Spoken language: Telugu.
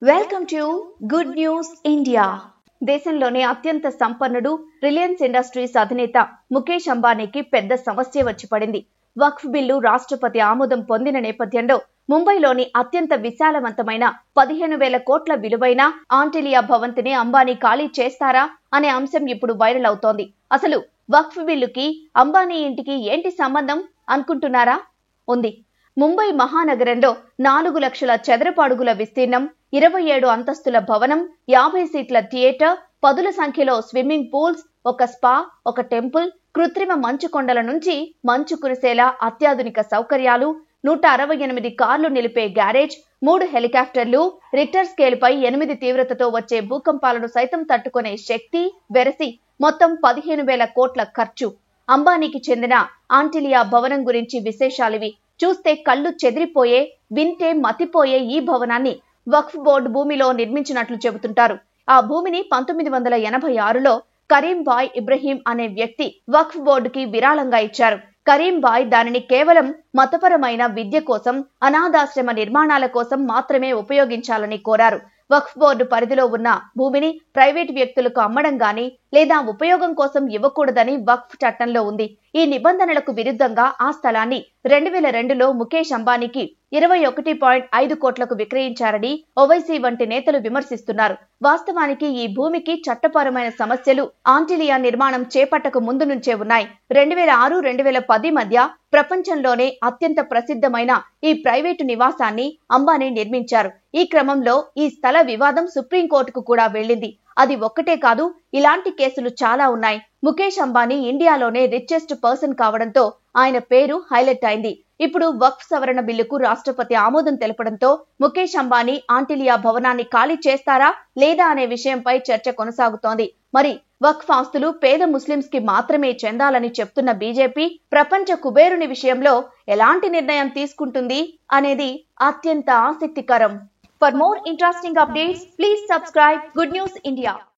Welcome to good news India. దేశంలోనే అత్యంత సంపన్నుడు రిలయన్స్ ఇండస్ట్రీస్ అధినేత ముఖేష్ అంబానీకి పెద్ద సమస్య వచ్చి పడింది. వక్ఫ్ బిల్లు రాష్ట్రపతి ఆమోదం పొందిన నేపథ్యంలో ముంబైలోని అత్యంత విశాలవంతమైన 15,000 కోట్ల విలువైన ఆంటిలియా భవంతిని అంబానీ ఖాళీ చేస్తారా అనే అంశం ఇప్పుడు వైరల్ అవుతోంది. అసలు వక్ఫ్ బిల్లుకి అంబానీ ఇంటికి ఏంటి సంబంధం అనుకుంటున్నారా? ఉంది. ముంబై మహానగరంలో 4 లక్షల చదరపు అడుగుల విస్తీర్ణం, 27 అంతస్తుల భవనం, 50 సీట్ల థియేటర్, పదుల సంఖ్యలో స్విమ్మింగ్ పూల్స్, ఒక స్పా, ఒక టెంపుల్, కృత్రిమ మంచు కొండల నుంచి మంచు కురిసేలా అత్యాధునిక సౌకర్యాలు, 168 కార్లు నిలిపే గ్యారేజ్, 3 హెలికాప్టర్లు, రిక్టర్ స్కేల్ పై 8 తీవ్రతతో వచ్చే భూకంపాలను సైతం తట్టుకునే శక్తి, వెరసి మొత్తం 15,000 కోట్ల ఖర్చు. అంబానీకి చెందిన ఆంటిలియా భవనం గురించి విశేషాలివి. చూస్తే కళ్ళు చెదిరిపోయే, వింటే మతిపోయే ఈ భవనాన్ని వక్ఫ్ బోర్డు భూమిలో నిర్మించినట్లు చెబుతుంటారు. ఆ భూమిని 1986లో కరీం బాయ్ ఇబ్రహీం అనే వ్యక్తి వక్ఫ్ బోర్డుకి విరాళంగా ఇచ్చారు. కరీం బాయ్ దానిని కేవలం మతపరమైన విద్య కోసం, అనాథాశ్రమ నిర్మాణాల కోసం మాత్రమే ఉపయోగించాలని కోరారు. వక్ఫ్ బోర్డు పరిధిలో ఉన్న భూమిని ప్రైవేట్ వ్యక్తులకు అమ్మడం గాని లేదా ఉపయోగం కోసం ఇవ్వకూడదని వక్ఫ్ చట్టంలో ఉంది. ఈ నిబంధనలకు విరుద్ధంగా ఆ స్థలాన్ని 2002లో ముఖేష్ అంబానీకి 21.5 కోట్లకు విక్రయించారని ఓవైసీ వంటి నేతలు విమర్శిస్తున్నారు. వాస్తవానికి ఈ భూమికి చట్టపరమైన సమస్యలు ఆంటిలియా నిర్మాణం చేపట్టక ముందు నుంచే ఉన్నాయి. 2006-2010 మధ్య ప్రపంచంలోనే అత్యంత ప్రసిద్ధమైన ఈ ప్రైవేటు నివాసాన్ని అంబానీ నిర్మించారు. ఈ క్రమంలో ఈ స్థల వివాదం సుప్రీంకోర్టుకు కూడా వెళ్లింది. అది ఒక్కటే కాదు, ఇలాంటి కేసులు చాలా ఉన్నాయి. ముఖేష్ అంబానీ ఇండియాలోనే రిచెస్ట్ పర్సన్ కావడంతో ఆయన పేరు హైలైట్ అయింది. ఇప్పుడు వక్ఫ్ సవరణ బిల్లుకు రాష్ట్రపతి ఆమోదం తెలపడంతో ముఖేష్ అంబానీ ఆంటిలియా భవనాన్ని ఖాళీ చేస్తారా లేదా అనే విషయంపై చర్చ కొనసాగుతోంది. మరి వక్ఫ్ ఆస్తులు పేద ముస్లింస్ కి మాత్రమే చెందాలని చెప్తున్న బీజేపీ ప్రపంచ కుబేరుని విషయంలో ఎలాంటి నిర్ణయం తీసుకుంటుంది అనేది అత్యంత ఆసక్తికరం. For more interesting updates, please subscribe Good News India.